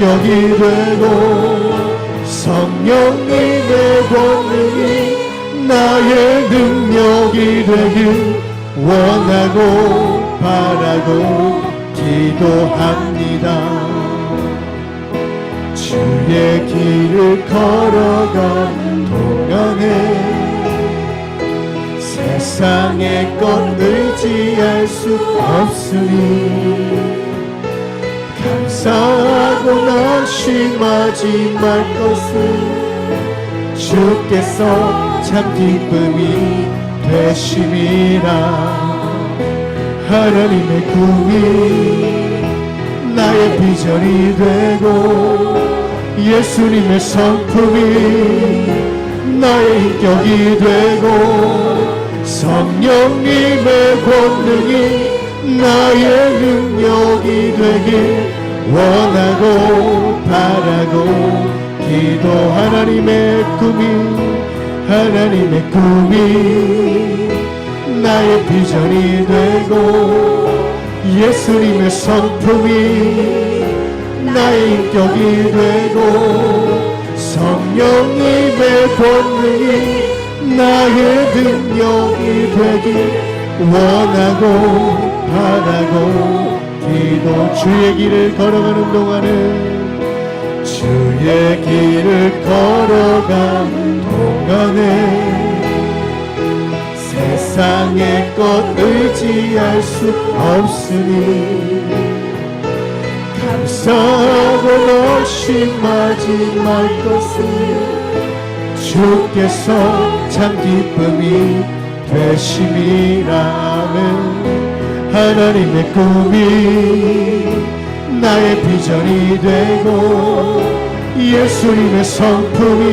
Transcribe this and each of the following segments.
인격이 되고 성령님의 권능이 나의 능력이 되길 원하고 바라고 기도합니다. 주의 길을 걸어간 동안에 세상의 것 의지할 수 없으니 감사하고 낙심하지 말 것을 주께서 참 기쁨이 되심이라. 하나님의 꿈이 나의 비전이 되고 예수님의 성품이 나의 인격이 되고 성령님의 권능이 나의 능력이 되길 원하고 바라고 기도. 하나님의 꿈이 나의 비전이 되고 예수님의 성품이 나의 인격이 되고 성령님의 권능이 나의 능력이 되길 원하고 바라고 기도. 주의 길을 걸어가는 동안에 주의 길을 걸어가는 동안에 세상의 것 의지할 수 없으니 감사하고 낙심하지 말 것을 주께서 참 기쁨이 되심이라. 하나님의 꿈이 나의 비전이 되고 예수님의 성품이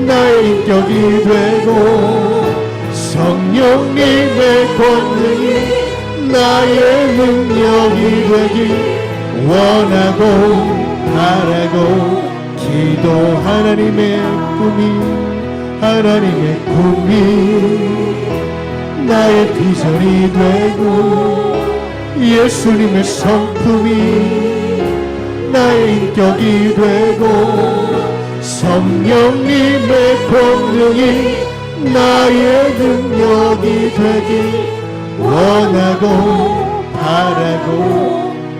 나의 인격이 되고 성령님의 권능이 나의 능력이 되길 원하고 바라고 기도. 하나님의 꿈이 나의 비전이 되고 예수님의 성품이 나의 인격이 되고 성령님의 권능이 나의 능력이 되길 원하고 바라고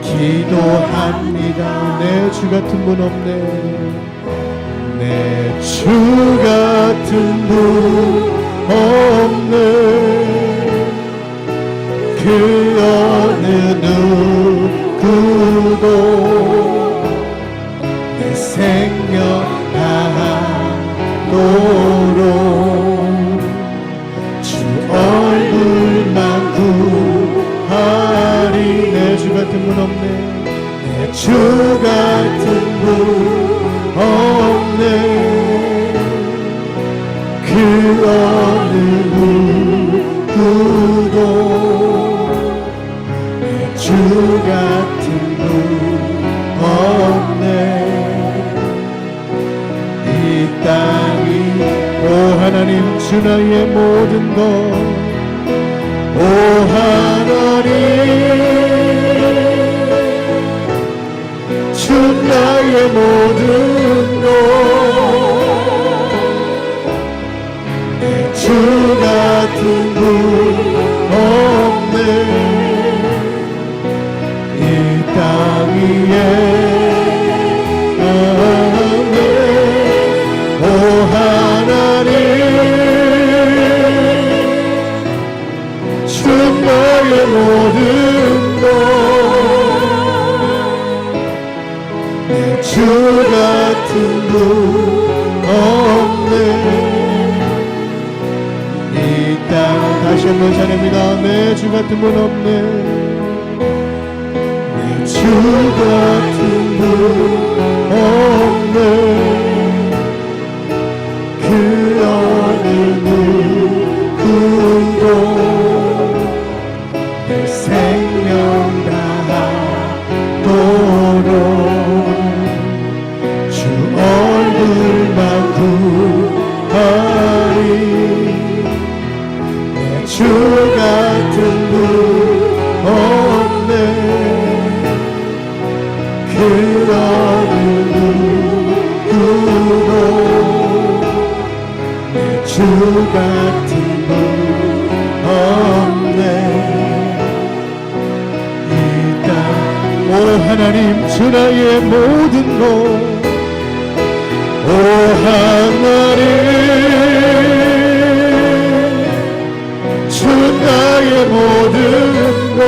기도합니다. 내 주 같은 분 없네. 내 주 같은 분 없네. 그 어느 누구도 내 생명 다하도록 주 얼굴만 구하리. 내 주 같은 분 없네. 내 주 같은 분 없네. 그 어느 누구도 주 같은 분 없네. 이 땅이 오 하나님 주 나의 모든 것. 오 하나님 주 나의 모든 것. 주 같은 분 없네. 땅 위에 오 하나님 주 나의 모든 것. 주 같은 분 없네. 이 땅 다시 한번 찬양합니다. 내 주 같은 분 없네. 주 같은 분 없네. 그 어느 누구도 내 생명 다하도록 주 얼굴만 구하리. 내 주 같은 분 없네. 그 어느 누구도 내 주 같은 분 없네. 이 땅 오 하나님 주 나의 모든 것 오 하나님 주 나의 모든 것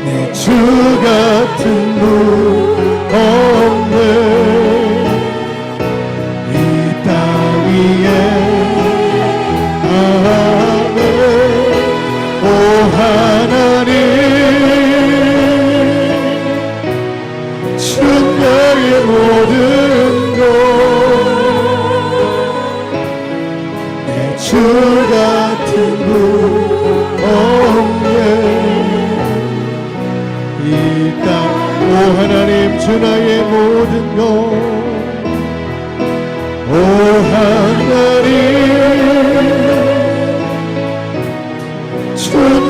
내 주 같은 분 없네. 이 땅 위에 아멘 오 하나님 주 나의 모든 것 내 주 같은 분 없네. 이 땅 오 하나님 주 나의 모든 것 오 하나님 주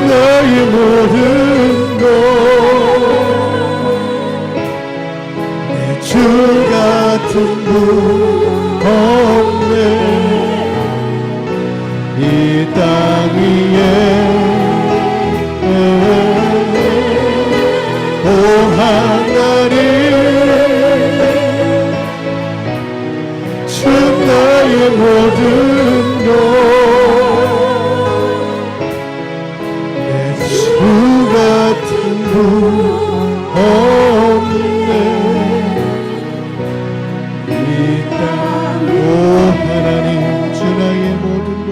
나의 모든 것 내 주 같은 분 없네. 이 땅 위에 오 하나님 주 나의 모든 것 내 주 같은 분 없네. 이 땅 오 하나님 주 나의 모든 것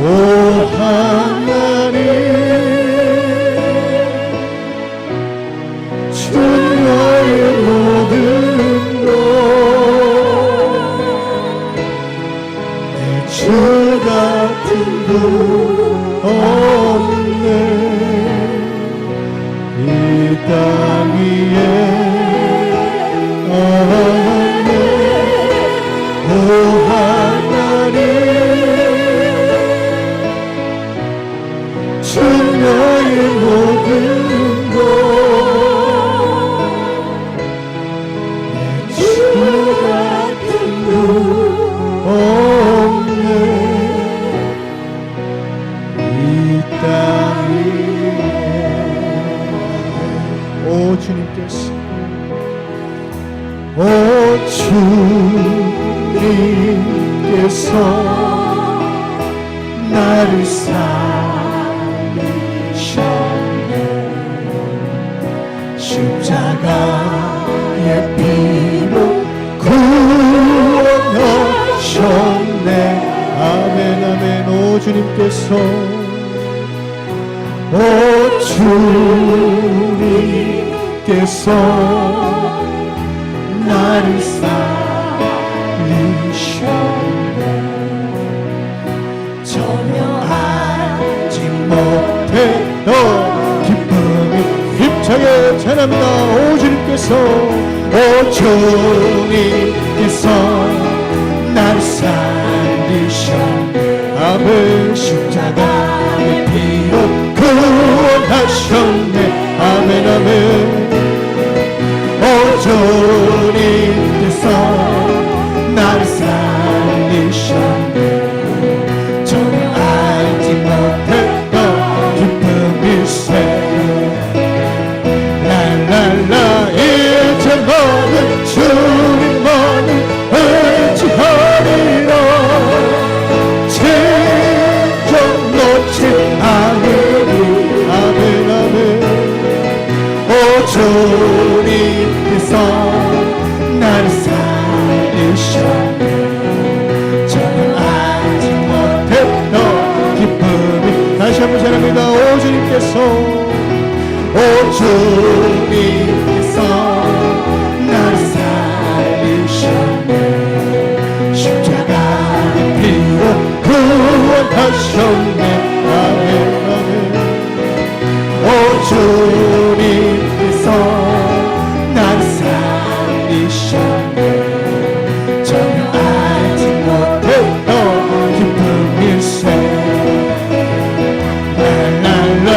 오 하나님 주 나의 모든 것 내 주 같은 분 없네. 이 땅 위에 아멘 오 하나님 주 나의 모든 것 내 주 같은 분 없네. 이 땅 위에 오 주님께서 오 주님께서 나를 살리셨네. 십자가의 피로 구원하셨네. 아멘 아멘 오 주님께서 오 주님께서 나를 살리셨네. 전혀 알지 못했던 기쁨이 힘차게 전합니다. 오 주님께서 오 주님께서 나를 살리셨네. 아멘 십자가의 피로 구원하셨네. 아멘 아멘 오 주님께서 나를 살리셨네. 전혀 알지 못했던 기쁨일세. 랄랄라 이제 모든 주님만을 의지하리라. 진정 놓지 않으리. 아멘 아멘 오 주님께서 나를 살리셨네. 저는 알지 못했던 기쁨이 다시 한번 전합니다. 오 주님께서 오 주님께서 나를 살리셨네. 십자가의 피로 구원하셨네. 아멘 아멘 오 주님께서 나를 살리셨네. 전혀 알지 못했던 기쁨일세. 랄랄라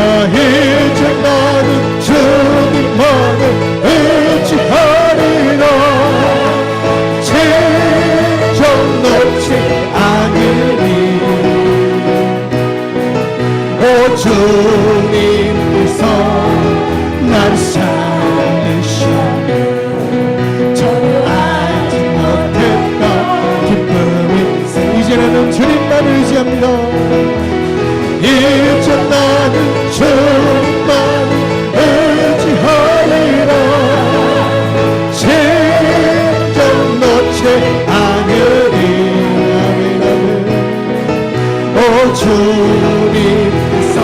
주님께서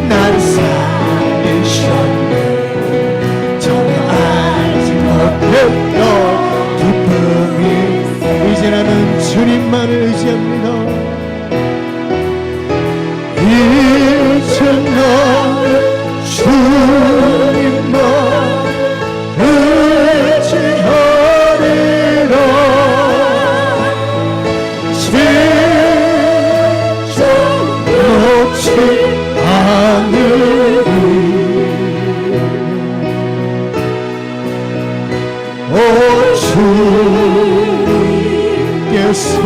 나를 살리셨네. 전혀 알지 못했던 기쁨이 이제 나는 주님만을 의지합니다. 이제 나는 주님만 의지하리라. 진정 놓지 않으리. 오 주께서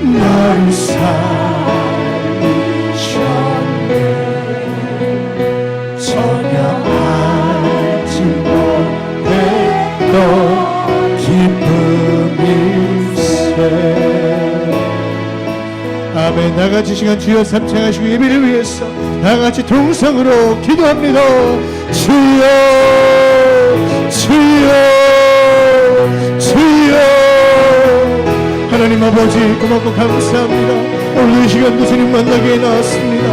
나를 살리셨네. 전혀 알지 못했던 기쁨일세. 아멘. 다같이 시간 주여 삼창하시고 예배를 위해서 다같이 동성으로 기도합니다. 주여 주여 주여. 하나님 아버지 고맙고 감사합니다. 오늘 이 시간도 주님 만나게 나왔습니다.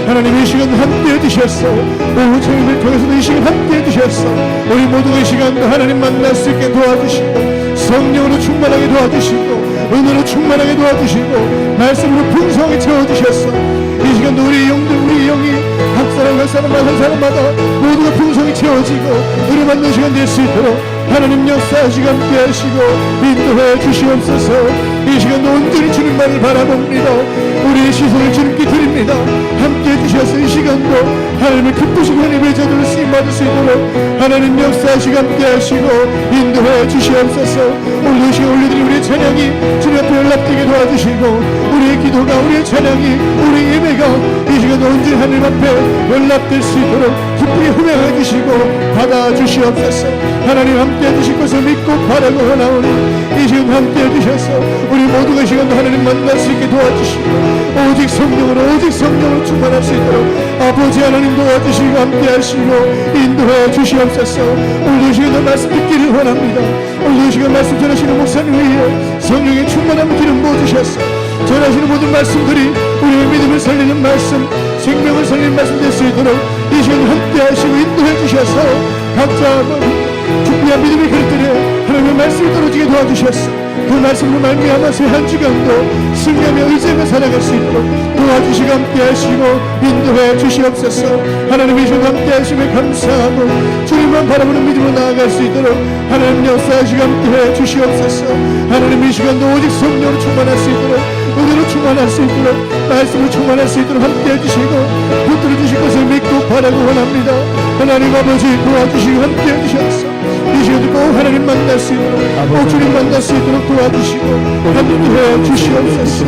하나님 이 시간도 함께해 주셨어. 오후 저희를 통해서도 이 시간 함께해 주셨어. 우리 모두가 이 시간도 하나님 만날 수 있게 도와주시고 성령으로 충만하게 도와주시고 은혜로 충만하게 도와주시고 말씀으로 풍성하게 채워주셨어. 이 시간도 우리 영들 우리 영이 각 사람마다 한 사람마다 모두가 풍성히 채워지고 은혜 받는 시간 될 수 있도록 하나님 역사하시고 함께 하시고 인도해 주시옵소서. 이 시간도 온전히 주님만을 바라봅니다. 우리의 시선을 주님께 드립니다. 함께 해주셔서 이 시간도 하나님의 기쁘시고 하나님의 자들을 쓰임받을 수 있도록 하나님 역사하시고 함께 하시고 인도해 주시옵소서. 오늘 이 시간 올려드린 우리의 찬양이 주님 앞에 연락되게 도와주시고 우리의 기도가 우리의 찬양이 우리의 예배가 이 시간도 온전히 하나님 앞에 연락될 수 있도록 기쁘게 흠양해 주시고 받아주시옵소서. 하나님 함께 해주실 것을 믿고 바라고 하나오니 이 시간 함께 해주셔서 우리 모두가 이 시간도 하나님 만날 수 있게 도와주시고 오직 성령으로 충만할 수 있도록 아버지 하나님 도와주시고 함께 하시고 인도해 주시옵소서. 오늘 이 시간도 말씀 듣기를 원합니다. 오늘 이 시간 말씀 전하시는 목사님 위에 성령의 충만함을 기름 부어주셔서 전하시는 모든 말씀들이 우리의 믿음을 살리는 말씀 생명을 살리는 말씀 될 수 있도록 이 시간을 함께 하시고 인도해 주셔서 각자 준비한 믿음의 그릇들에 하나님의 말씀이 떨어지게 도와주셨어. 그 말씀으로 말미암아서 한 주간도 승리하며 의지하며 살아갈 수 있도록 도와주시고 함께 하시고 인도해 주시옵소서. 하나님 이 시간 함께 하시며 감사하고 주님만 바라보는 믿음으로 나아갈 수 있도록 하나님 역사하시고 함께 해 주시옵소서. 하나님 이 시간도 오직 성령으로 충만할 수 있도록 은혜로 충만할 수 있도록 말씀으로 충만할 수 있도록 함께 해주시고 붙들어 주실 것을 믿고 바라고 원합니다. 하나님 아버지 도와주시고 함께 해주셔서 이 시간도 꼭 하나님 만날 수 있도록 꼭 주님 만날 수 있도록 도와주시고 함께해 주시옵소서.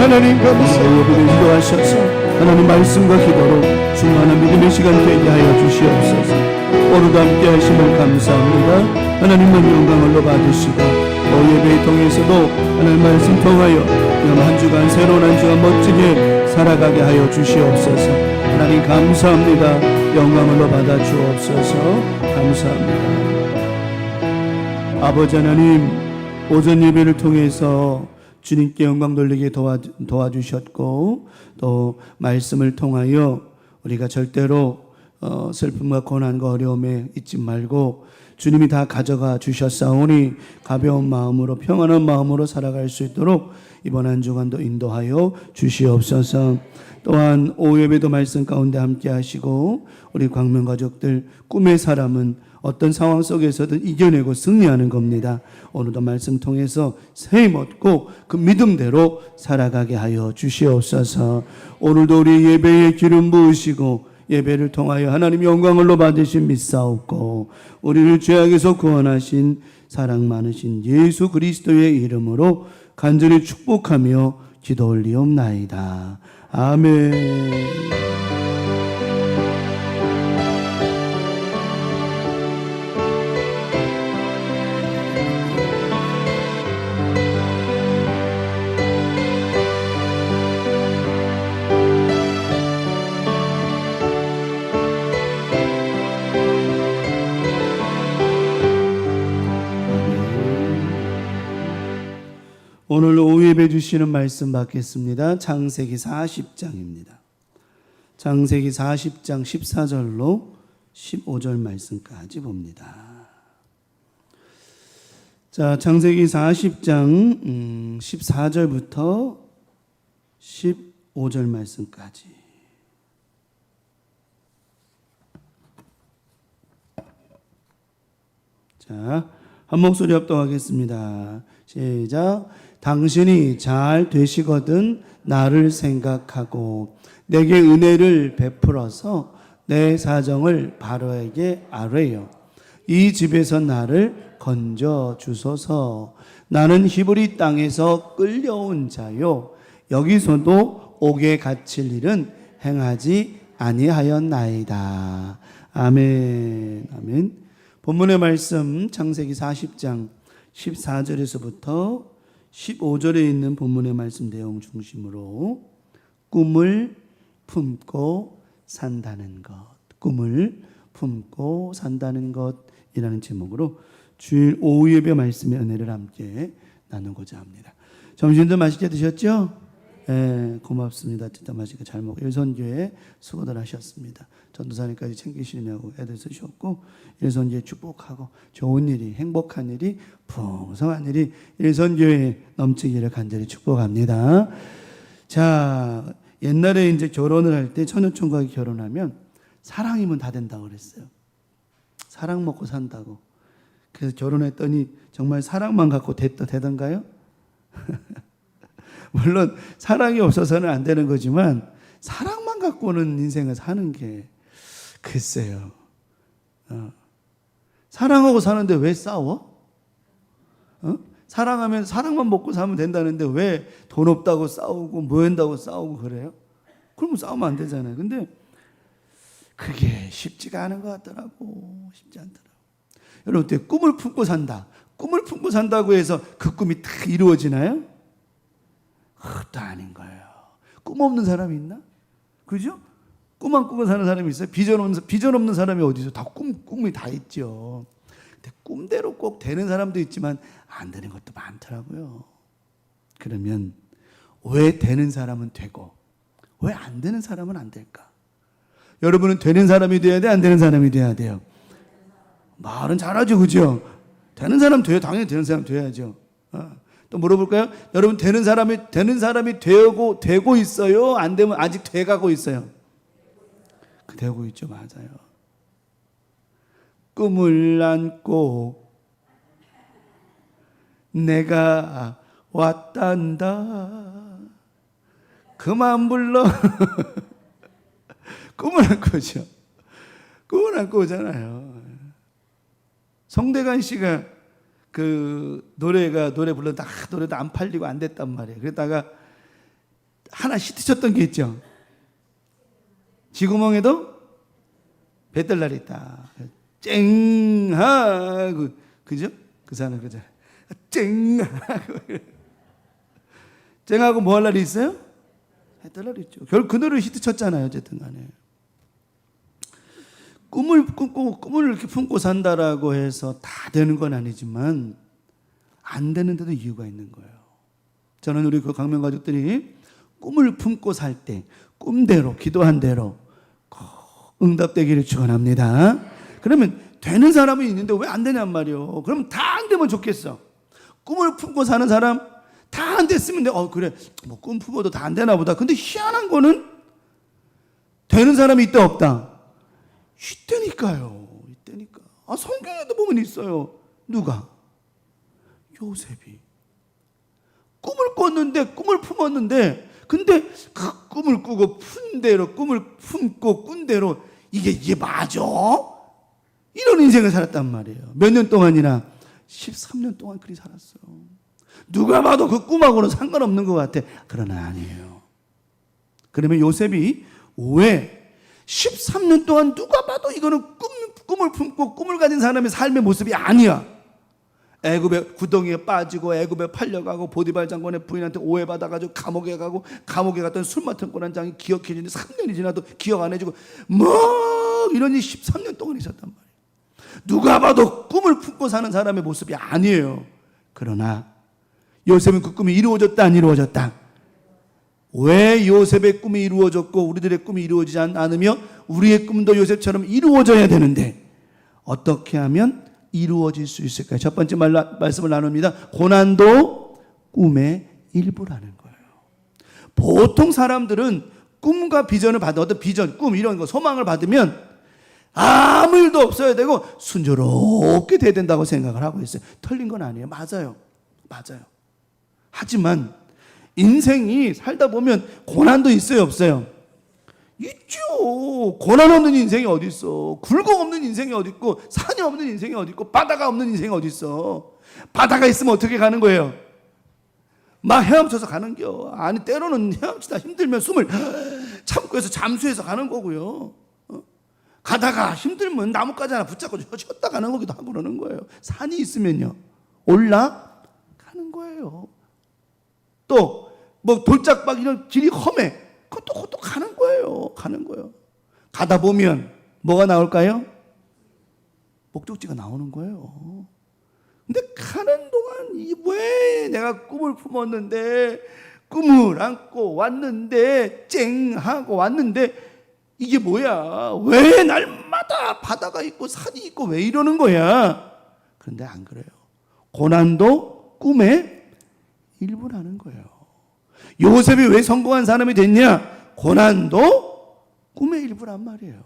하나님 감사합니다. 인도하셔서 하나님 말씀과 기도로 충만한 믿음의 시간 되게 하여 주시옵소서. 오늘도 함께 하심을 감사합니다. 하나님은 영광을 받으시고 예배를 통해서도 하나님 말씀 통하여 한 주간 새로운 한 주간 멋지게 살아가게 하여 주시옵소서. 하나님 감사합니다. 영광을 받아 주옵소서. 감사합니다. 아버지 하나님 오전 예배를 통해서 주님께 영광 돌리게 도와주셨고 또 말씀을 통하여 우리가 절대로 슬픔과 고난과 어려움에 잊지 말고 주님이 다 가져가 주셨사오니 가벼운 마음으로 평안한 마음으로 살아갈 수 있도록 이번 한 주간도 인도하여 주시옵소서. 또한 오후 예배도 말씀 가운데 함께 하시고 우리 광명 가족들 꿈의 사람은 어떤 상황 속에서든 이겨내고 승리하는 겁니다. 오늘도 말씀 통해서 새 힘 얻고 그 믿음대로 살아가게 하여 주시옵소서. 오늘도 우리 예배에 기름 부으시고 예배를 통하여 하나님 영광을 받으신 믿사옵고 우리를 죄악에서 구원하신 사랑 많으신 예수 그리스도의 이름으로 간절히 축복하며 기도 올리옵나이다. 아멘. 오늘 오후 예배 예배 주시는 말씀 받겠습니다. 창세기 40장입니다. 창세기 40장 14절로 15절 말씀까지 봅니다. 자, 창세기 40장 14절부터 15절 말씀까지. 자, 한 목소리 합독하겠습니다. 시작. 당신이 잘 되시거든 나를 생각하고 내게 은혜를 베풀어서 내 사정을 바로에게 아뢰요. 이 집에서 나를 건져 주소서. 나는 히브리 땅에서 끌려온 자요. 여기서도 옥에 갇힐 일은 행하지 아니하였나이다. 아멘. 아멘. 본문의 말씀 창세기 40장 14절에서부터 15절에 있는 본문의 말씀 내용 중심으로 꿈을 품고 산다는 것, 꿈을 품고 산다는 것이라는 제목으로 주일 오후 예배 말씀의 은혜를 함께 나누고자 합니다. 점심도 맛있게 드셨죠? 네, 고맙습니다. 진짜 맛있게 잘 먹고 일선교회 수고들 하셨습니다. 전도사님까지 챙기시느냐고 애들 쓰셨고 일선교회 축복하고 좋은 일이 행복한 일이 풍성한 일이 일선교회에 넘치기를 간절히 축복합니다. 자, 옛날에 이제 결혼을 할 때 처녀총각이 결혼하면 사랑이면 다 된다고 그랬어요. 사랑 먹고 산다고. 그래서 결혼했더니 정말 사랑만 갖고 되던가요? 물론 사랑이 없어서는 안 되는 거지만 사랑만 갖고는 인생을 사는 게 글쎄요. 사랑하고 사는데 왜 싸워? 사랑하면 사랑만 먹고 사면 된다는데 왜 돈 없다고 싸우고 뭐 한다고 싸우고 그래요? 그러면 싸우면 안 되잖아요. 근데 그게 쉽지가 않은 것 같더라고. 쉽지 않더라고. 여러분 어때요? 꿈을 품고 산다. 꿈을 품고 산다고 해서 그 꿈이 다 이루어지나요? 그것도 아닌 거예요. 꿈 없는 사람이 있나? 그죠? 꿈 안 꾸고 사는 사람이 있어요? 비전 없는 사람이 어디 있어? 다 꿈이 다 있죠. 근데 꿈대로 꼭 되는 사람도 있지만 안 되는 것도 많더라고요. 그러면 왜 되는 사람은 되고 왜 안 되는 사람은 안 될까? 여러분은 되는 사람이 돼야 돼? 안 되는 사람이 돼야 돼요? 말은 잘하죠. 그죠? 되는 사람 돼요. 당연히 되는 사람 돼야죠. 또 물어볼까요? 여러분 되는 사람이 되고 있어요? 안 되면 아직 돼가고 있어요? 되고 있죠. 맞아요. 꿈을 안고 내가 왔단다. 그만 불러. 꿈을 안고 오죠. 꿈을 안고 오잖아요. 성대간 씨가 그 노래 불렀다 노래도 안 팔리고 안 됐단 말이에요. 그러다가 하나 히트 쳤던 게 있죠. 지구멍에도 배떨날이 있다. 쨍하고 그죠? 그 사람 그죠? 쨍하고 뭐 할 날이 있어요? 배떨날이 있죠. 결국 그 노래를 히트 쳤잖아요. 어쨌든 간에. 꿈을 꾸고 꿈을 이렇게 품고 산다라고 해서 다 되는 건 아니지만 안 되는데도 이유가 있는 거예요. 저는 우리 그 강명 가족들이 꿈을 품고 살 때 꿈대로 기도한 대로 응답되기를 축원합니다. 그러면 되는 사람은 있는데 왜 안 되냔 말이요. 그럼 다 안 되면 좋겠어. 꿈을 품고 사는 사람 다 안 됐으면 그래 뭐 꿈 품어도 다 안 되나 보다. 근데 희한한 거는 되는 사람이 있다 없다. 있다니까요. 있다니까. 성경에도 보면 있어요. 누가? 요셉이. 꿈을 품었는데 근데 그 꿈을 꾸고 푼 대로 꿈을 품고 꾼 대로 이게 맞아? 이런 인생을 살았단 말이에요. 몇 년 동안이나 13년 동안 그리 살았어요. 누가 봐도 그 꿈하고는 상관없는 것 같아. 그러나 아니에요. 그러면 요셉이 왜 13년 동안 누가 봐도 이거는 꿈을 품고 꿈을 가진 사람의 삶의 모습이 아니야. 애굽의 구덩이에 빠지고 애굽에 팔려가고 보디발 장관의 부인한테 오해받아가지고 감옥에 가고 감옥에 갔던 술 맡은 꼬난장이 기억해주는데 3년이 지나도 기억 안 해주고 뭐 이런 일이 13년 동안 있었단 말이에요. 누가 봐도 꿈을 품고 사는 사람의 모습이 아니에요. 그러나 요셉은 그 꿈이 이루어졌다, 안 이루어졌다? 왜 요셉의 꿈이 이루어졌고 우리들의 꿈이 이루어지지 않으며 우리의 꿈도 요셉처럼 이루어져야 되는데 어떻게 하면 이루어질 수 있을까요? 첫 번째 말씀을 나눕니다. 고난도 꿈의 일부라는 거예요. 보통 사람들은 꿈과 비전을 받아, 어떤 비전, 꿈 이런 거 소망을 받으면 아무 일도 없어야 되고 순조롭게 돼야 된다고 생각을 하고 있어요. 틀린 건 아니에요. 맞아요. 하지만 인생이 살다 보면 고난도 있어요, 없어요? 있죠. 고난 없는 인생이 어디 있어? 굴곡 없는 인생이 어디 있고 산이 없는 인생이 어디 있고 바다가 없는 인생이 어디 있어? 바다가 있으면 어떻게 가는 거예요? 막 헤엄쳐서 가는겨. 아니 때로는 헤엄치다 힘들면 숨을 참고 해서 잠수해서 가는 거고요. 가다가 힘들면 나뭇가지 하나 붙잡고 쉬었다 가는 거기도 하고 그러는 거예요. 산이 있으면요 올라가는 거예요. 또 뭐 돌짝박 이런 길이 험해. 그것도 가는 거예요. 가다 보면 뭐가 나올까요? 목적지가 나오는 거예요. 근데 가는 동안 왜 내가 꿈을 품었는데 꿈을 안고 왔는데 쨍하고 왔는데 이게 뭐야? 왜 날마다 바다가 있고 산이 있고 왜 이러는 거야? 그런데 안 그래요. 고난도 꿈의 일부라는 거예요. 요셉이 왜 성공한 사람이 됐냐? 고난도 꿈의 일부란 말이에요.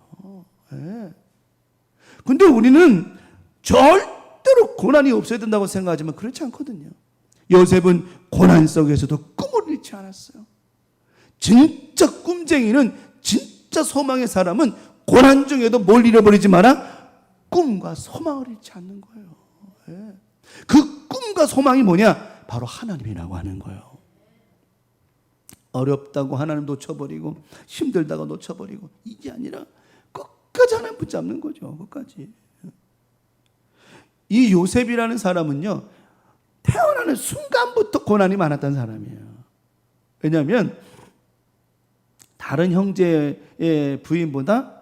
근데 우리는 절대로 고난이 없어야 된다고 생각하지만 그렇지 않거든요. 요셉은 고난 속에서도 꿈을 잃지 않았어요. 진짜 꿈쟁이는, 진짜 소망의 사람은 고난 중에도 뭘 잃어버리지 마라? 꿈과 소망을 잃지 않는 거예요. 그 꿈과 소망이 뭐냐? 바로 하나님이라고 하는 거예요. 어렵다고 하나님 놓쳐버리고 힘들다고 놓쳐버리고 이게 아니라 끝까지 하나님 붙잡는 거죠. 끝까지. 이 요셉이라는 사람은요 태어나는 순간부터 고난이 많았던 사람이에요. 왜냐하면 다른 형제의 부인보다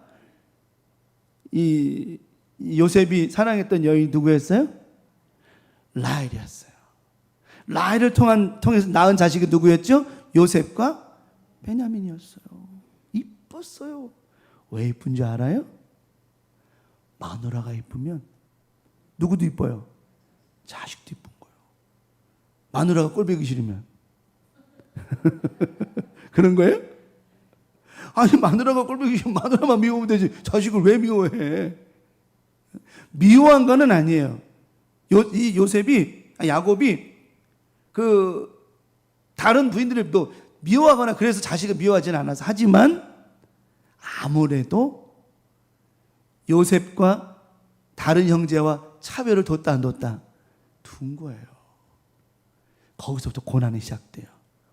이 요셉이 사랑했던 여인이 누구였어요? 라헬이었어요. 라헬을 통해서 낳은 자식이 누구였죠? 요셉과 베냐민이었어요. 이뻤어요. 왜 이쁜지 알아요? 마누라가 이쁘면 누구도 이뻐요? 자식도 이쁜 거예요. 마누라가 꼴보기 싫으면 그런 거예요? 아니 마누라가 꼴보기 싫으면 마누라만 미워하면 되지 자식을 왜 미워해? 미워한 거는 아니에요. 이 요셉이 야곱이 그 다른 부인들을 또 미워하거나 그래서 자식을 미워하지는 않아서 하지만 아무래도 요셉과 다른 형제와 차별을 뒀다 안 뒀다? 둔 거예요. 거기서부터 고난이 시작돼요.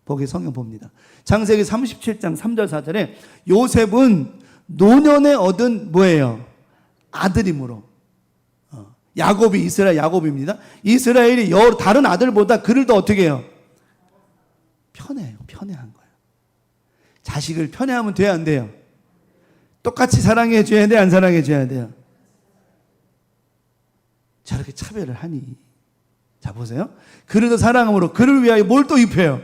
거기 성경 봅니다. 창세기 37장 3절 4절에 요셉은 노년에 얻은 뭐예요? 아들이므로. 야곱이 이스라엘 야곱입니다. 이스라엘이 다른 아들보다 그를 더 어떻게 해요? 편애한 거예요. 자식을 편애하면 돼야 안 돼요? 똑같이 사랑해 줘야 돼, 안 사랑해 줘야 돼요? 저렇게 차별을 하니. 자 보세요. 그를 더 사랑함으로 그를 위하여 뭘 또 입혀요?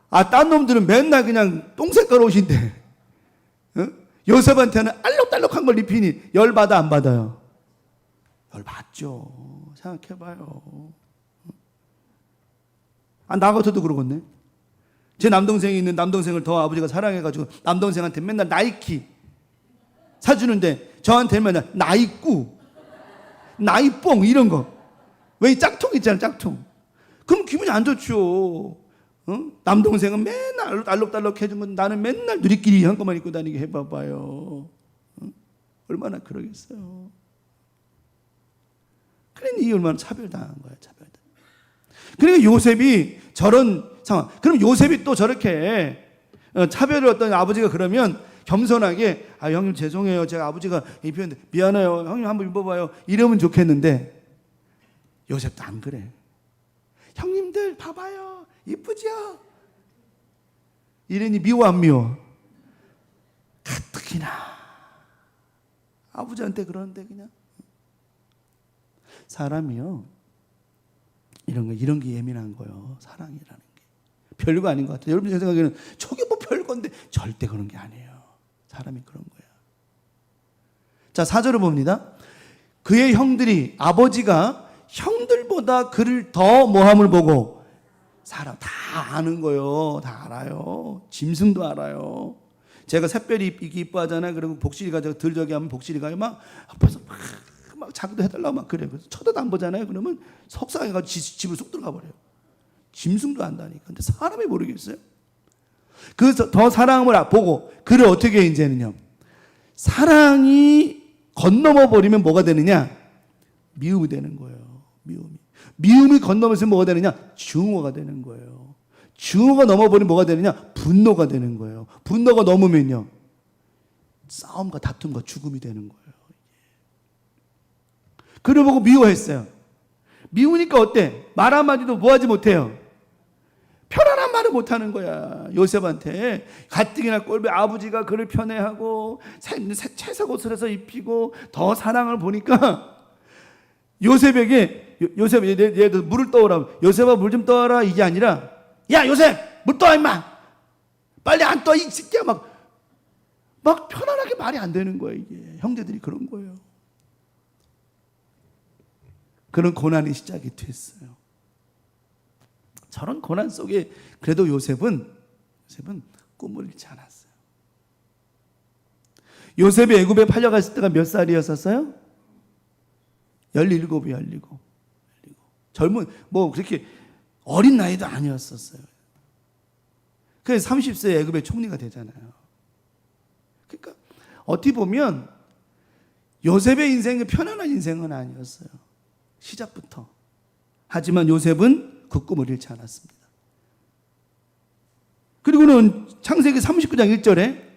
딴 놈들은 맨날 그냥 똥색깔 옷인데 요셉한테는 알록달록한 걸 입히니 열받아 안 받아요? 열받죠. 생각해봐요. 나 같아도 그러겠네. 제 남동생이 있는 남동생을 더 아버지가 사랑해가지고 남동생한테 맨날 나이키 사주는데 저한테 맨날 나이꾸 나이뽕 이런 거. 왜 이 짝퉁 있잖아 짝퉁. 그럼 기분이 안 좋죠. 남동생은 맨날 알록달록 해준 건 나는 맨날 누리끼리 한 것만 입고 다니게 해봐봐요. 얼마나 그러겠어요. 그러니 얼마나 차별당한 거야. 그러니까 요셉이 저런 상황. 그럼 요셉이 또 저렇게 차별을 어떤 아버지가 그러면 겸손하게 형님 죄송해요. 제가 아버지가 입혔는데 미안해요. 형님 한번 입어봐요. 이러면 좋겠는데 요셉도 안 그래. 형님들 봐봐요. 이쁘죠? 이러니 미워 안 미워? 가뜩이나 아버지한테 그러는데 그냥 사람이요 이런 게 예민한 거예요. 사랑이라는 게. 별거 아닌 것 같아요. 여러분 제 생각에는 저게 뭐 별건데 절대 그런 게 아니에요. 사람이 그런 거예요. 자, 4절을 봅니다. 그의 형들이 아버지가 형들보다 그를 더 뭐함을 보고 사람 다 아는 거예요. 다 알아요. 짐승도 알아요. 제가 샛별이 이뻐하잖아요. 그리고 복실이가 들저기 하면 복실이가 막 앞에서 막 자기도 해달라고 막 그래요. 그래서 쳐다도 안 보잖아요. 그러면 속상해가지고 집을 쏙 들어가 버려요. 짐승도 안다니까. 근데 사람이 모르겠어요. 그래서 더 사랑을 보고 그를 어떻게 이제는요. 사랑이 건너머 버리면 뭐가 되느냐? 미움이 되는 거예요. 미움이 건너면서 뭐가 되느냐? 증오가 되는 거예요. 증오가 넘어버리면 뭐가 되느냐? 분노가 되는 거예요. 분노가 넘으면요. 싸움과 다툼과 죽음이 되는 거예요. 그를 보고 미워했어요. 미우니까 어때? 말 한마디도 뭐하지 못해요. 편안한 말을 못하는 거야. 요셉한테 가뜩이나 꼴배 아버지가 그를 편애하고 채색 옷을 해서 입히고 더 사랑을 보니까 요셉에게 요셉 얘들 물을 떠오라. 요셉아 물 좀 떠와라. 이게 아니라 야 요셉 물 떠와 임마. 빨리 안 떠 이 새끼야. 막 편안하게 말이 안 되는 거예요. 이게 형제들이 그런 거예요. 그런 고난의 시작이 됐어요. 저런 고난 속에 그래도 요셉은 꿈을 잃지 않았어요. 요셉이 애굽에 팔려갔을 때가 몇 살이었었어요? 17이요. 젊은 그렇게 어린 나이도 아니었었어요. 그래서 30세에 애굽의 총리가 되잖아요. 그러니까 어떻게 보면 요셉의 인생은 편안한 인생은 아니었어요. 시작부터. 하지만 요셉은 그 꿈을 잃지 않았습니다. 그리고는 창세기 39장 1절에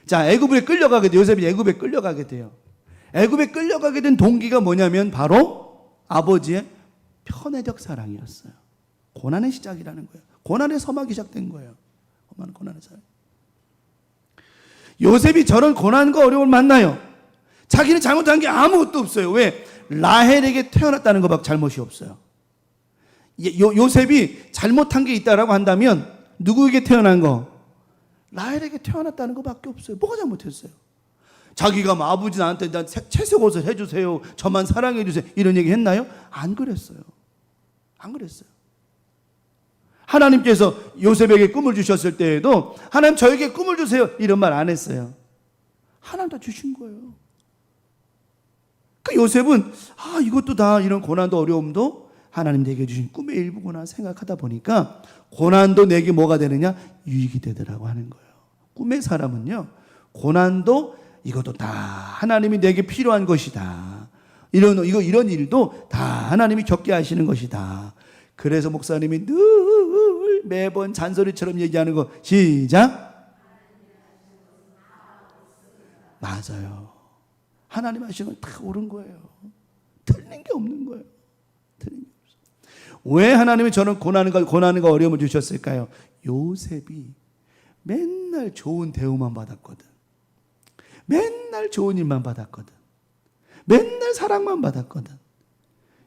자, 애굽에 끌려가게 돼요. 요셉이 애굽에 끌려가게 돼요. 애굽에 끌려가게 된 동기가 뭐냐면 바로 아버지의 편애적 사랑이었어요. 고난의 시작이라는 거예요. 고난의 서막이 시작된 거예요. 고난의 사랑. 요셉이 저런 고난과 어려움을 만나요. 자기는 잘못한 게 아무것도 없어요. 왜? 라헬에게 태어났다는 것밖에 잘못이 없어요. 요셉이 잘못한 게 있다라고 한다면 누구에게 태어난 거? 라헬에게 태어났다는 것밖에 없어요. 뭐가 잘못했어요? 자기가 아버지 나한테 채색 옷을 해주세요. 저만 사랑해 주세요. 이런 얘기 했나요? 안 그랬어요. 하나님께서 요셉에게 꿈을 주셨을 때에도 하나님 저에게 꿈을 주세요. 이런 말 안 했어요. 하나님 다 주신 거예요. 그 요셉은 이것도 다 이런 고난도 어려움도 하나님 내게 주신 꿈의 일부구나 생각하다 보니까 고난도 내게 뭐가 되느냐? 유익이 되더라고 하는 거예요. 꿈의 사람은요. 고난도 이것도 다 하나님이 내게 필요한 것이다. 이런 일도 다 하나님이 겪게 하시는 것이다. 그래서 목사님이 늘 매번 잔소리처럼 얘기하는 거 시작. 맞아요. 하나님 하시는 건 다 옳은 거예요. 틀린 게 없는 거예요. 왜 하나님이 저는 고난과 어려움을 주셨을까요? 요셉이 맨날 좋은 대우만 받았거든. 맨날 좋은 일만 받았거든. 맨날 사랑만 받았거든.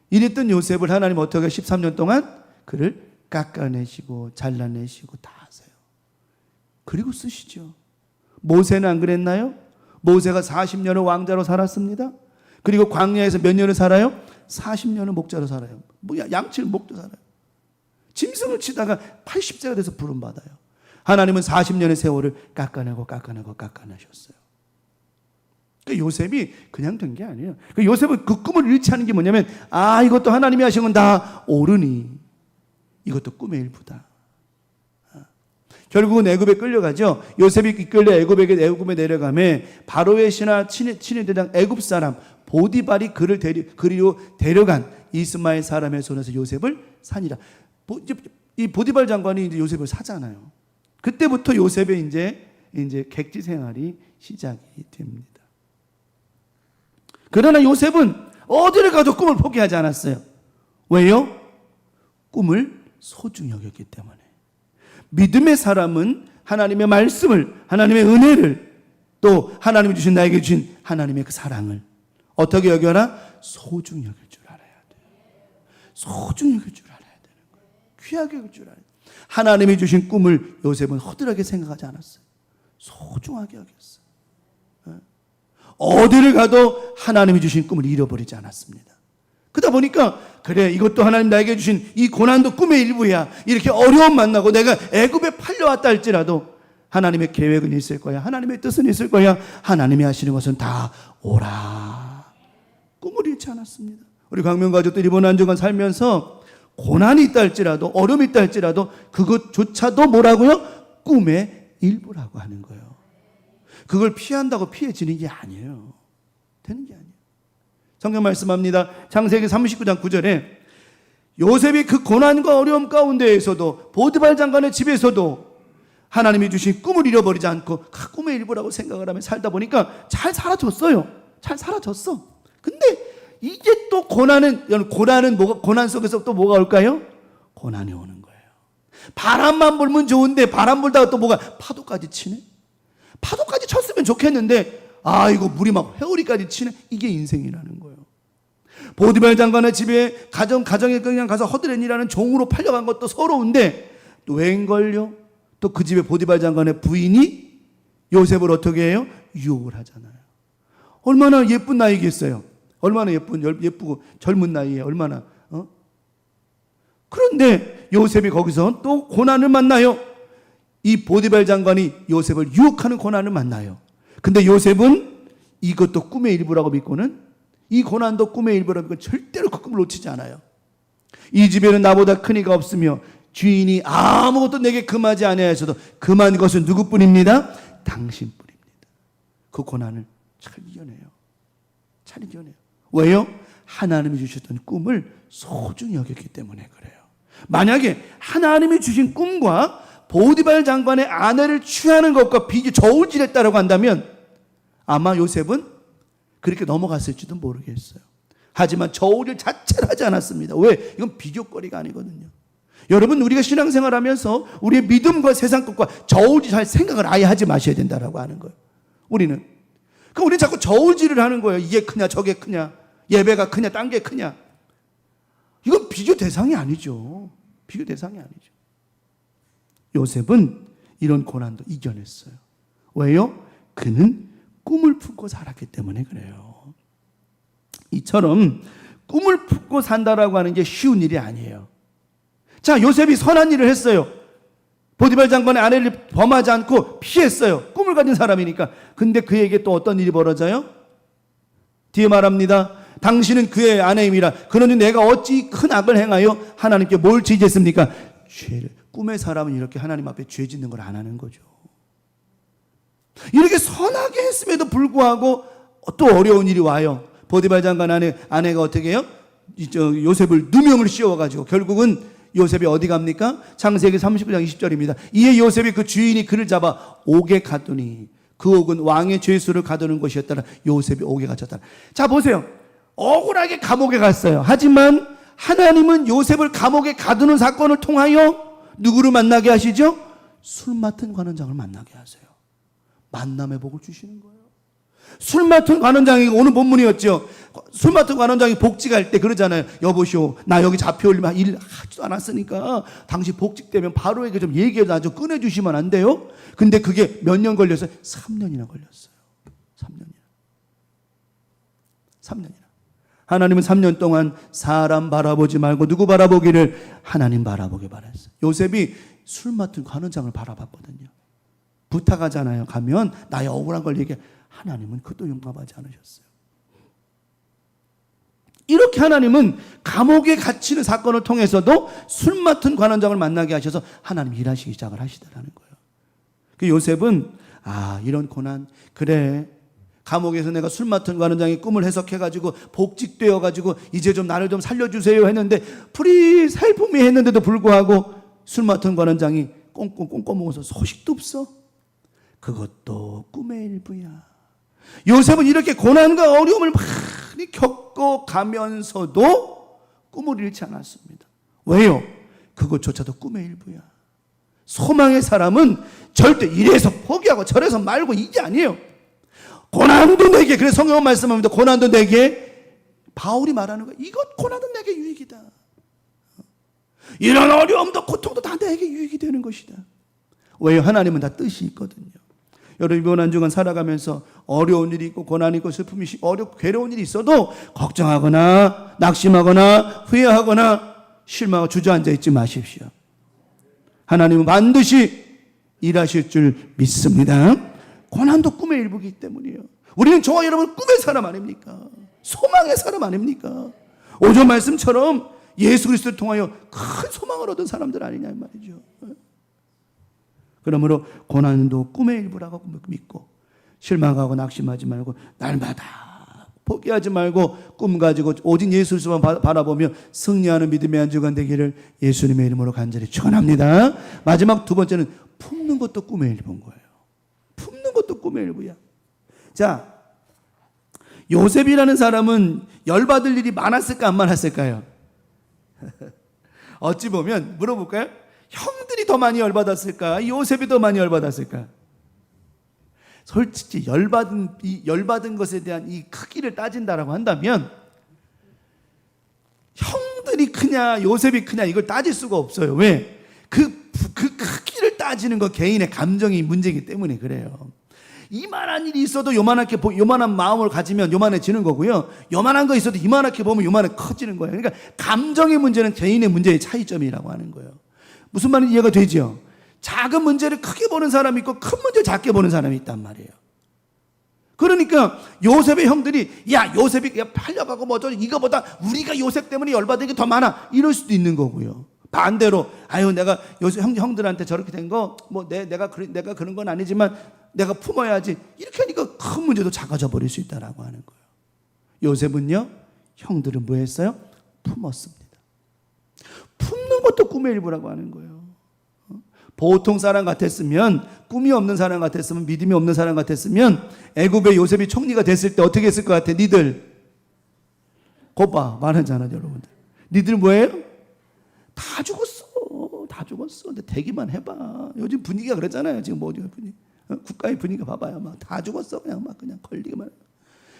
이랬던 요셉을 하나님 어떻게 13년 동안 그를 깎아내시고 잘라내시고 다 하세요. 그리고 쓰시죠. 모세는 안 그랬나요? 모세가 40년을 왕자로 살았습니다. 그리고 광야에서 몇 년을 살아요? 40년을 목자로 살아요. 양치를 목도 살아요. 짐승을 치다가 80세가 돼서 부름받아요. 하나님은 40년의 세월을 깎아내셨어요. 그러니까 요셉이 그냥 된 게 아니에요. 그러니까 요셉은 그 꿈을 잃지 않은 게 뭐냐면 이것도 하나님이 하신 건 다 옳으니 이것도 꿈의 일부다. 결국은 애굽에 끌려가죠. 요셉이 이끌려 애굽에 내려가매 바로의 신하 친위 대장 애굽 사람 보디발이 그를 데려간 이스마엘 사람의 손에서 요셉을 사니라. 이 보디발 장관이 이제 요셉을 사잖아요. 그때부터 요셉의 이제 객지 생활이 시작이 됩니다. 그러나 요셉은 어디를 가도 꿈을 포기하지 않았어요. 왜요? 꿈을 소중히 여겼기 때문에. 믿음의 사람은 하나님의 말씀을, 하나님의 은혜를, 또 하나님이 주신 나에게 주신 하나님의 그 사랑을 어떻게 여겨라? 소중히 여길 줄 알아야 돼. 소중히 여길 줄 알아야 돼. 귀하게 여길 줄 알아요. 하나님이 주신 꿈을 요셉은 허술하게 생각하지 않았어요. 소중하게 여겼어요. 어디를 가도 하나님이 주신 꿈을 잃어버리지 않았습니다. 그러다 보니까 그래, 이것도 하나님 나에게 주신 이 고난도 꿈의 일부야. 이렇게 어려움 만나고 내가 애굽에 팔려왔다 할지라도 하나님의 계획은 있을 거야. 하나님의 뜻은 있을 거야. 하나님이 하시는 것은 다 오라. 꿈을 잃지 않았습니다. 우리 광명 가족들이 이번 한 주간 살면서 고난이 있다 할지라도, 어려움이 있다 할지라도 그것조차도 뭐라고요? 꿈의 일부라고 하는 거예요. 그걸 피한다고 피해지는 게 아니에요. 되는 게 아니에요. 성경 말씀합니다. 창세기 39장 9절에 요셉이 그 고난과 어려움 가운데에서도 보디발 장관의 집에서도 하나님이 주신 꿈을 잃어버리지 않고 꿈의 일부라고 생각을 하며 살다 보니까 잘 살아졌어요. 잘 살아졌어. 근데 이제 또 고난은 뭐가, 고난 속에서 또 뭐가 올까요? 고난이 오는 거예요. 바람만 불면 좋은데 바람 불다가 또 뭐가 파도까지 치네. 파도까지 쳤으면 좋겠는데 이거 물이 막 회오리까지 치네. 이게 인생이라는 거예요. 보디발 장관의 집에 가정에 그냥 가서 허드렛이라는 종으로 팔려간 것도 서러운데 또 웬걸요? 또 그 집에 보디발 장관의 부인이 요셉을 어떻게 해요? 유혹을 하잖아요. 얼마나 예쁜 나이겠어요. 얼마나 예쁘고 젊은 나이에 얼마나 그런데 요셉이 거기서 또 고난을 만나요. 이 보디발 장관이 요셉을 유혹하는 고난을 만나요. 근데 요셉은 이것도 꿈의 일부라고 믿고는, 이 고난도 꿈의 일부라고 믿고 절대로 그 꿈을 놓치지 않아요. 이 집에는 나보다 큰 이가 없으며 주인이 아무것도 내게 금하지 아니하여서도 금한 것은 누구뿐입니다? 당신뿐입니다. 그 고난을 잘 이겨내요. 잘 이겨내요. 왜요? 하나님이 주셨던 꿈을 소중히 여겼기 때문에 그래요. 만약에 하나님이 주신 꿈과 보디발 장관의 아내를 취하는 것과 저울질했다라고 한다면 아마 요셉은 그렇게 넘어갔을지도 모르겠어요. 하지만 저울질 자체를 하지 않았습니다. 왜? 이건 비교거리가 아니거든요. 여러분, 우리가 신앙생활하면서 우리의 믿음과 세상 것과 저울질할 생각을 아예 하지 마셔야 된다라고 하는 거예요. 우리는 자꾸 저울질을 하는 거예요. 이게 크냐 저게 크냐, 예배가 크냐 딴 게 크냐. 이건 비교 대상이 아니죠. 비교 대상이 아니죠. 요셉은 이런 고난도 이겨냈어요. 왜요? 그는 꿈을 품고 살았기 때문에 그래요. 이처럼 꿈을 품고 산다라고 하는 게 쉬운 일이 아니에요. 자, 요셉이 선한 일을 했어요. 보디발 장관의 아내를 범하지 않고 피했어요. 꿈을 가진 사람이니까. 근데 그에게 또 어떤 일이 벌어져요? 뒤에 말합니다. 당신은 그의 아내임이라 그러니 내가 어찌 큰 악을 행하여 하나님께 뭘 지지했습니까? 죄를. 꿈의 사람은 이렇게 하나님 앞에 죄 짓는 걸 안 하는 거죠. 이렇게 선하게 했음에도 불구하고 또 어려운 일이 와요. 보디발 장관 아내가 어떻게 해요? 요셉을 누명을 씌워가지고 결국은 요셉이 어디 갑니까? 창세기 39장 20절입니다. 이에 요셉이 그 주인이 그를 잡아 옥에 가두니 그 옥은 왕의 죄수를 가두는 곳이었더라. 요셉이 옥에 갇혔더라. 자, 보세요. 억울하게 감옥에 갔어요. 하지만 하나님은 요셉을 감옥에 가두는 사건을 통하여 누구를 만나게 하시죠? 술 맡은 관원장을 만나게 하세요. 만남의 복을 주시는 거예요. 술 맡은 관원장이 오늘 본문이었죠. 술 맡은 관원장이 복직할 때 그러잖아요. 여보시오, 나 여기 잡혀올 일 하지도 않았으니까 당신 복직되면 바로에게 좀 얘기해서 나 좀 꺼내주시면 안 돼요? 근데 그게 몇 년 걸렸어요? 3년이나 걸렸어요. 3년이나. 하나님은 3년 동안 사람 바라보지 말고 누구 바라보기를? 하나님 바라보게 바랐어요. 요셉이 술 맡은 관원장을 바라봤거든요. 부탁하잖아요. 가면 나의 억울한 걸 얘기해. 하나님은 그것도 용납하지 않으셨어요. 이렇게 하나님은 감옥에 갇히는 사건을 통해서도 술 맡은 관원장을 만나게 하셔서 하나님 일하시기 시작을 하시더라는 거예요. 그 요셉은 이런 고난, 그래, 감옥에서 내가 술 맡은 관원장의 꿈을 해석해가지고 복직되어가지고 이제 좀 나를 좀 살려주세요 했는데 풀이 살품이 했는데도 불구하고 술 맡은 관원장이 꽁꽁 먹어서 소식도 없어. 그것도 꿈의 일부야. 요셉은 이렇게 고난과 어려움을 많이 겪어가면서도 꿈을 잃지 않았습니다. 왜요? 그것조차도 꿈의 일부야. 소망의 사람은 절대 이래서 포기하고 저래서 말고 이게 아니에요. 고난도 내게, 그래서 성경은 말씀합니다. 고난도 내게, 바울이 말하는 거예요. 이것 고난도 내게 유익이다. 이런 어려움도 고통도 다 내게 유익이 되는 것이다. 왜요? 하나님은 다 뜻이 있거든요. 여러분 이번 한 주간 살아가면서 어려운 일이 있고 고난이 있고 슬픔이 괴로운 일이 있어도 걱정하거나 낙심하거나 후회하거나 실망하고 주저앉아 있지 마십시오. 하나님은 반드시 일하실 줄 믿습니다. 고난도 꿈의 일부이기 때문이에요. 우리는 저와 여러분 꿈의 사람 아닙니까? 소망의 사람 아닙니까? 오전 말씀처럼 예수 그리스도를 통하여 큰 소망을 얻은 사람들 아니냐 이 말이죠. 그러므로 고난도 꿈의 일부라고 믿고 실망하고 낙심하지 말고 날마다 포기하지 말고 꿈 가지고 오직 예수 그리스도만 바라보며 승리하는 믿음의 한 주간 되기를 예수님의 이름으로 간절히 축원합니다. 마지막 두 번째는 품는 것도 꿈의 일부인 거예요. 품는 것도 꿈의 일부야. 자, 요셉이라는 사람은 열받을 일이 많았을까 안 많았을까요? 어찌 보면 물어볼까요? 형들이 더 많이 열받았을까? 요셉이 더 많이 열받았을까? 솔직히 열받은 것에 대한 이 크기를 따진다라고 한다면 형들이 크냐 요셉이 크냐 이걸 따질 수가 없어요. 왜? 그 크기를 따지는 거 개인의 감정이 문제이기 때문에 그래요. 이만한 일이 있어도 요만한 마음을 가지면 요만해지는 거고요. 요만한 거 있어도 이만하게 보면 요만해 커지는 거예요. 그러니까 감정의 문제는 개인의 문제의 차이점이라고 하는 거예요. 무슨 말인지 이해가 되죠? 작은 문제를 크게 보는 사람이 있고 큰 문제를 작게 보는 사람이 있단 말이에요. 그러니까 요셉의 형들이 야 요셉이 팔려가고 뭐죠 이거보다 우리가 요셉 때문에 열받은 게 더 많아 이럴 수도 있는 거고요. 반대로 아유 내가 요셉 형들한테 저렇게 된 거 뭐 내가 그런 건 아니지만 내가 품어야지 이렇게 하니까 큰 문제도 작아져 버릴 수 있다라고 하는 거예요. 요셉은요 형들은 뭐 했어요? 품었습니다. 품는 것도 꿈의 일부라고 하는 거예요. 보통 사람 같았으면 꿈이 없는 사람 같았으면 믿음이 없는 사람 같았으면 애굽의 요셉이 총리가 됐을 때 어떻게 했을 것 같아? 니들 곱봐 말하잖아 여러분들. 니들 뭐예요? 다 죽었어. 다 죽었어. 근데 대기만 해봐. 요즘 분위기가 그랬잖아요. 지금 뭐죠 분위기? 국가의 분위기가 봐봐요. 막 다 죽었어. 그냥 걸리기만 해.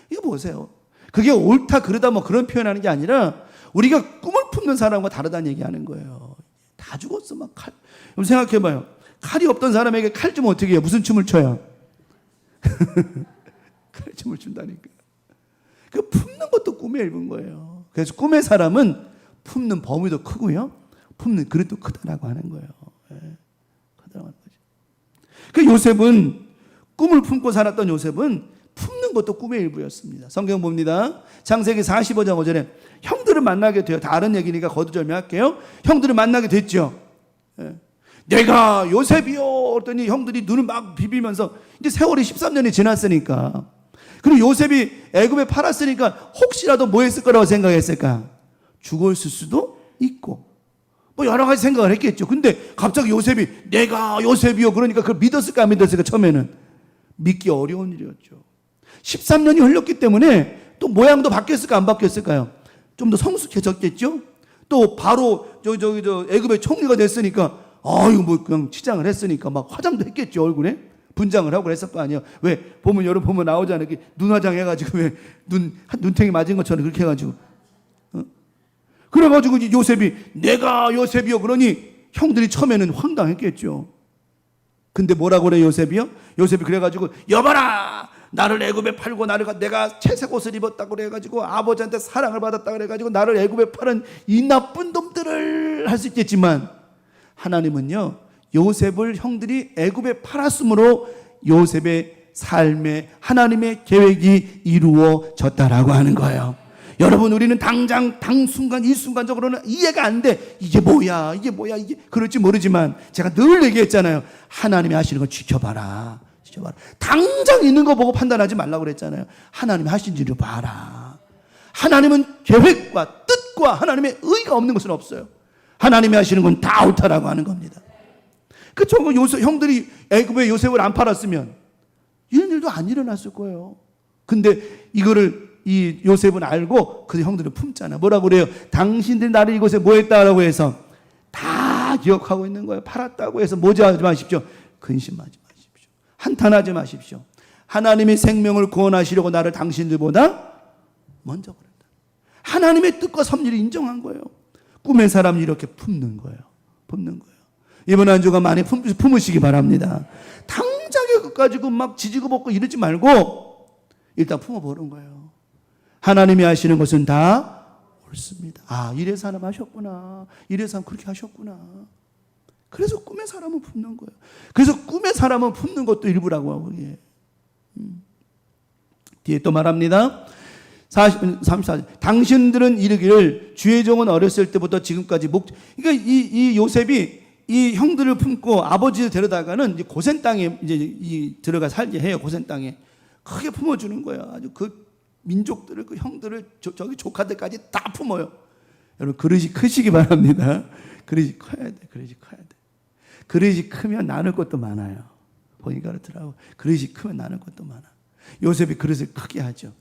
이거 보세요. 그게 옳다 그르다 뭐 그런 표현하는 게 아니라 우리가 꿈을 품는 사람과 다르다는 얘기하는 거예요. 다 죽었어. 막 칼. 그럼 생각해봐요. 칼이 없던 사람에게 칼 주면 어떻게 해요? 무슨 춤을 춰요? 칼춤을 춘다니까. 그 품는 것도 꿈의 일부인 거예요. 그래서 꿈의 사람은 품는 범위도 크고요. 품는 그릇도 크다라고 하는 거예요. 크다라고 하는 거죠. 그 요셉은 꿈을 품고 살았던 요셉은 품는 것도 꿈의 일부였습니다. 성경 봅니다. 창세기 45장 5절에 형들을 만나게 돼요. 다른 얘기니까 거두절미할게요. 형들을 만나게 됐죠. 내가 요셉이요 그랬더니 형들이 눈을 막 비비면서 이제 세월이 13년이 지났으니까 그리고 요셉이 애굽에 팔았으니까 혹시라도 뭐 했을 거라고 생각했을까? 죽었을 수도 있고 뭐 여러 가지 생각을 했겠죠. 근데 갑자기 요셉이 내가 요셉이요 그러니까 그걸 믿었을까 안 믿었을까? 처음에는 믿기 어려운 일이었죠. 13년이 흘렀기 때문에 또 모양도 바뀌었을까 안 바뀌었을까요? 좀 더 성숙해졌겠죠. 또 바로 저 애굽의 총리가 됐으니까 이거 뭐 그냥 치장을 했으니까 막 화장도 했겠죠. 얼굴에 분장을 하고 그랬을 거 아니에요. 왜 보면 여러분 보면 나오잖아요. 이렇게 눈 화장 해가지고 왜 눈탱이 맞은 것처럼 그렇게 해가지고 그래가지고 요셉이 내가 요셉이요 그러니 형들이 처음에는 황당했겠죠. 근데 뭐라고 그래 요셉이요? 요셉이 그래가지고 여봐라 나를 애굽에 팔고 내가 채색 옷을 입었다고 그래가지고 아버지한테 사랑을 받았다고 그래가지고 나를 애굽에 팔은 이 나쁜 놈들을 할 수 있겠지만 하나님은요 요셉을 형들이 애굽에 팔았으므로 요셉의 삶에 하나님의 계획이 이루어졌다라고 하는 거예요. 여러분 우리는 당순간 일순간적으로는 이해가 안 돼. 이게 뭐야 이게 그럴지 모르지만 제가 늘 얘기했잖아요. 하나님이 하시는 걸 지켜봐라. 당장 있는 거 보고 판단하지 말라고 그랬잖아요. 하나님이 하신 일을 봐라. 하나님은 계획과 뜻과 하나님의 의가 없는 것은 없어요. 하나님이 하시는 건 다 옳다라고 하는 겁니다. 그쵸? 형들이 애굽에 요셉을 안 팔았으면 이런 일도 안 일어났을 거예요. 근데 이거를 이 요셉은 알고 그 형들을 품잖아. 뭐라고 그래요? 당신들 나를 이곳에 뭐 했다라고 해서 다 기억하고 있는 거예요. 팔았다고 해서 모자하지 마십시오. 근심하지 마십시오. 한탄하지 마십시오. 하나님의 생명을 구원하시려고 나를 당신들보다 먼저 보낸다. 하나님의 뜻과 섭리를 인정한 거예요. 꿈의 사람을 이렇게 품는 거예요. 품는 거예요. 이번 한 주간 많이 품으시기 바랍니다. 당장에 그거 가지고 막 지지고 볶고 이러지 말고 일단 품어보는 거예요. 하나님이 하시는 것은 다 옳습니다. 아, 이래서 하나님 하셨구나. 이래서 하나님 그렇게 하셨구나. 그래서 꿈의 사람은 품는 거예요. 그래서 꿈의 사람은 품는 것도 일부라고 하고, 예. 뒤에 또 말합니다. 34절. 당신들은 이르기를 주의 종은 어렸을 때부터 지금까지 그러니까 이 요셉이 이 형들을 품고 아버지를 데려다가는 이제 고센 땅에 이제 들어가 살게 해요. 고센 땅에 크게 품어주는 거예요. 아주 그 민족들을, 그 형들을, 저기 조카들까지 다 품어요. 여러분, 그릇이 크시기 바랍니다. 그릇이 커야 돼. 그릇이 커야 돼. 그릇이 크면 나눌 것도 많아요. 보니까 그렇더라고. 그릇이 크면 나눌 것도 많아. 요셉이 그릇을 크게 하죠.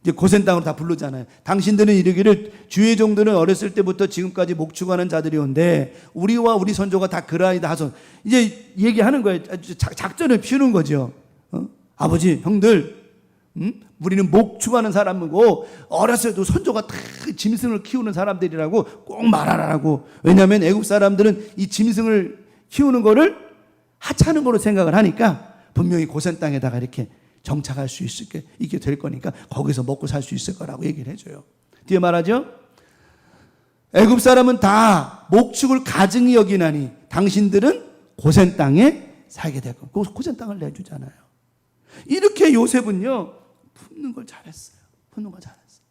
이제 고센 땅으로 다 부르잖아요. 당신들은 이르기를 주의 종들은 어렸을 때부터 지금까지 목축하는 자들이온데 우리와 우리 선조가 다 그라이다 하소. 이제 얘기하는 거예요. 작전을 피우는 거죠. 아버지, 형들, 우리는 목축하는 사람이고 어렸을 때도 선조가 다 짐승을 키우는 사람들이라고 꼭 말하라고. 왜냐하면 애국 사람들은 이 짐승을 키우는 거를 하찮은 거로 생각을 하니까 분명히 고센 땅에다가 이렇게 정착할 수 있게 될 거니까 거기서 먹고 살 수 있을 거라고 얘기를 해줘요. 뒤에 말하죠. 애굽 사람은 다 목축을 가증히 여기나니 당신들은 고센 땅에 살게 될 거. 고센 땅을 내주잖아요. 이렇게 요셉은요 품는 걸 잘했어요. 품는 걸 잘했어요.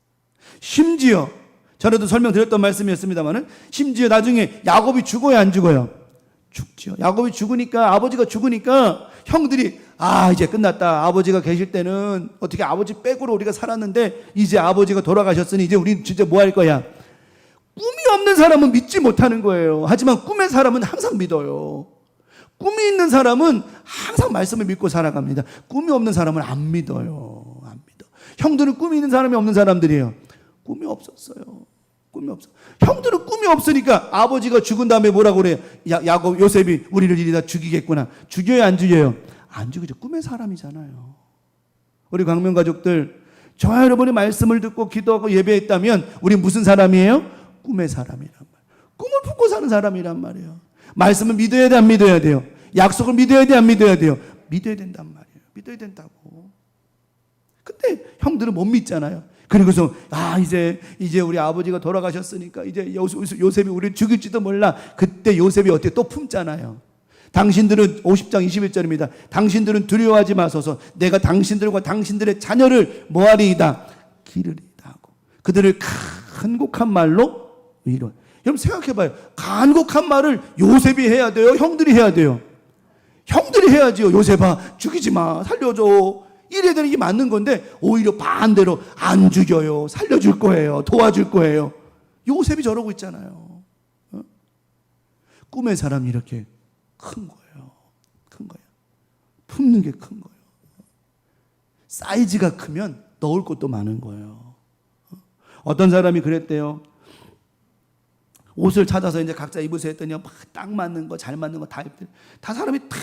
심지어 전에도 설명드렸던 말씀이었습니다만은 심지어 나중에 야곱이 죽어야 안 죽어요? 죽죠. 야곱이 죽으니까, 아버지가 죽으니까 형들이 이제 끝났다. 아버지가 계실 때는 어떻게 아버지 빼고로 우리가 살았는데 이제 아버지가 돌아가셨으니 이제 우리 진짜 뭐 할 거야? 꿈이 없는 사람은 믿지 못하는 거예요. 하지만 꿈의 사람은 항상 믿어요. 꿈이 있는 사람은 항상 말씀을 믿고 살아갑니다. 꿈이 없는 사람은 안 믿어요. 안 믿어. 형들은 꿈이 있는 사람이 없는 사람들이에요. 꿈이 없었어요. 꿈이 없어. 형들은 꿈이 없으니까 아버지가 죽은 다음에 뭐라고 그래요? 야곱, 요셉이 우리를 이리 다 죽이겠구나. 죽여요, 안 죽여요? 안 죽이죠. 꿈의 사람이잖아요. 우리 광명 가족들, 저와 여러분이 말씀을 듣고 기도하고 예배했다면 우리 무슨 사람이에요? 꿈의 사람이란 말이에요. 꿈을 품고 사는 사람이란 말이에요. 말씀을 믿어야 돼, 안 믿어야 돼요? 약속을 믿어야 돼, 안 믿어야 돼요? 믿어야 된단 말이에요. 믿어야 된다고. 근데 형들은 못 믿잖아요. 그리고서 이제 우리 아버지가 돌아가셨으니까 이제 요셉이 우리를 죽일지도 몰라. 그때 요셉이 어떻게 또 품잖아요. 당신들은 50장 21절입니다. 당신들은 두려워하지 마소서. 내가 당신들과 당신들의 자녀를 뭐하리이다? 기르리이다 하고 그들을 간곡한 말로 위로. 여러분 생각해봐요. 간곡한 말을 요셉이 해야 돼요? 형들이 해야 돼요? 형들이 해야지요. 요셉아, 죽이지 마, 살려줘. 이래야 되는 게 맞는 건데 오히려 반대로 안 죽여요. 살려줄 거예요. 도와줄 거예요. 요셉이 저러고 있잖아요. 꿈의 사람이 이렇게 큰 거예요. 큰 거예요. 품는 게 큰 거예요. 사이즈가 크면 넣을 것도 많은 거예요. 어떤 사람이 그랬대요. 옷을 찾아서 이제 각자 입으세요 했더니 막 딱 맞는 거, 잘 맞는 거 다 입더래. 다 사람이 다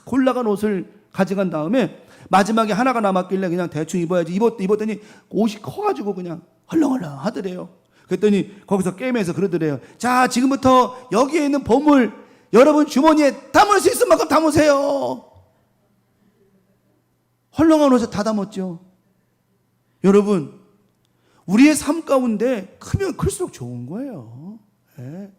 골라간 옷을 가져간 다음에 마지막에 하나가 남았길래 그냥 대충 입어야지 입었더니 옷이 커가지고 그냥 헐렁헐렁 하더래요. 그랬더니 거기서 게임에서 그러더래요. 자, 지금부터 여기에 있는 보물 여러분 주머니에 담을 수 있을 만큼 담으세요. 헐렁한 옷에 다 담았죠. 여러분, 우리의 삶 가운데 크면 클수록 좋은 거예요. 네.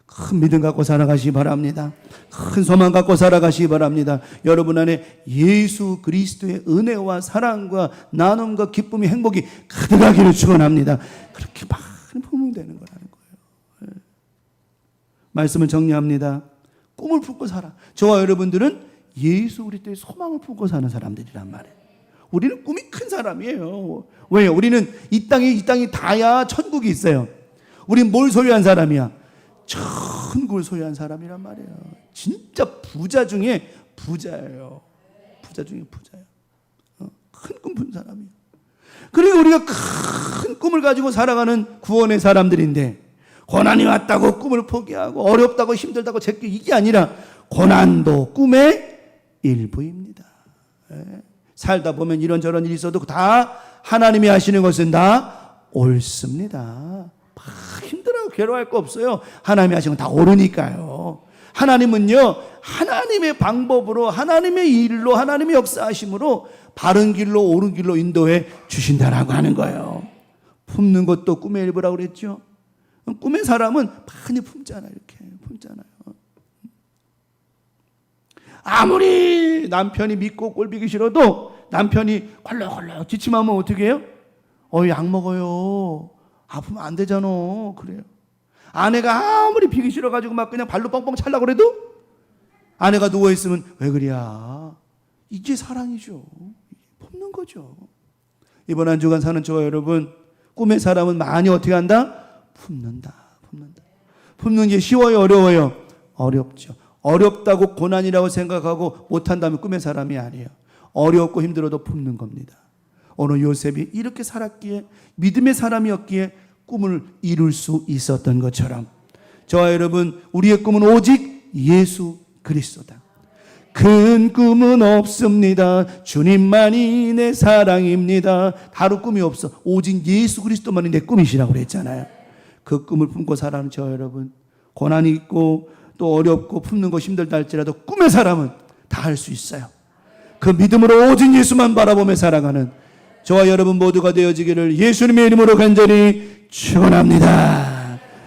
큰 믿음 갖고 살아가시기 바랍니다. 큰 소망 갖고 살아가시기 바랍니다. 여러분 안에 예수 그리스도의 은혜와 사랑과 나눔과 기쁨이 행복이 가득하기를 축원합니다. 그렇게 많이 품으면 되는 거라는 거예요. 네. 말씀을 정리합니다. 꿈을 품고 살아. 저와 여러분들은 예수 그리스도의 소망을 품고 사는 사람들이란 말이에요. 우리는 꿈이 큰 사람이에요. 왜요? 우리는 이 땅이 다야 천국이 있어요. 우린 뭘 소유한 사람이야? 천국을 소유한 사람이란 말이에요. 진짜 부자 중에 부자예요. 부자 중에 부자예요. 큰 꿈 꾼 사람이에요. 그리고 우리가 큰 꿈을 가지고 살아가는 구원의 사람들인데 고난이 왔다고 꿈을 포기하고 어렵다고 힘들다고 제끼 이게 아니라 고난도 꿈의 일부입니다. 살다 보면 이런저런 일이 있어도 다 하나님이 하시는 것은 다 옳습니다. 막 힘들어 괴로워할 거 없어요. 하나님이 하신 건 다 옳으니까요. 하나님은요, 하나님의 방법으로, 하나님의 일로, 하나님의 역사하심으로 바른 길로, 옳은 길로 인도해 주신다라고 하는 거예요. 품는 것도 꿈의 일부라고 그랬죠. 꿈의 사람은 많이 품잖아요. 이렇게 품잖아요. 아무리 남편이 믿고 꼴보기 싫어도 남편이 걸럭걸럭 지침하면 어떻게 해요? 약 먹어요. 아프면 안 되잖아. 그래요. 아내가 아무리 비기 싫어가지고 막 그냥 발로 뻥뻥 찰라고 그래도 아내가 누워있으면 왜 그래야? 이게 사랑이죠. 품는 거죠. 이번 한 주간 사는 저와 여러분, 꿈의 사람은 많이 어떻게 한다? 품는다. 품는 게 쉬워요, 어려워요? 어렵죠. 어렵다고 고난이라고 생각하고 못한다면 꿈의 사람이 아니에요. 어렵고 힘들어도 품는 겁니다. 오늘 요셉이 이렇게 살았기에, 믿음의 사람이었기에 꿈을 이룰 수 있었던 것처럼 저와 여러분, 우리의 꿈은 오직 예수 그리스도다. 큰 꿈은 없습니다. 주님만이 내 사랑입니다. 다른 꿈이 없어. 오직 예수 그리스도만이 내 꿈이시라고 그랬잖아요. 그 꿈을 품고 살아가는 저와 여러분, 고난이 있고 또 어렵고 품는 거 힘들다 할지라도 꿈의 사람은 다 할 수 있어요. 그 믿음으로 오직 예수만 바라보며 살아가는 저와 여러분 모두가 되어지기를 예수님의 이름으로 간절히 축원합니다.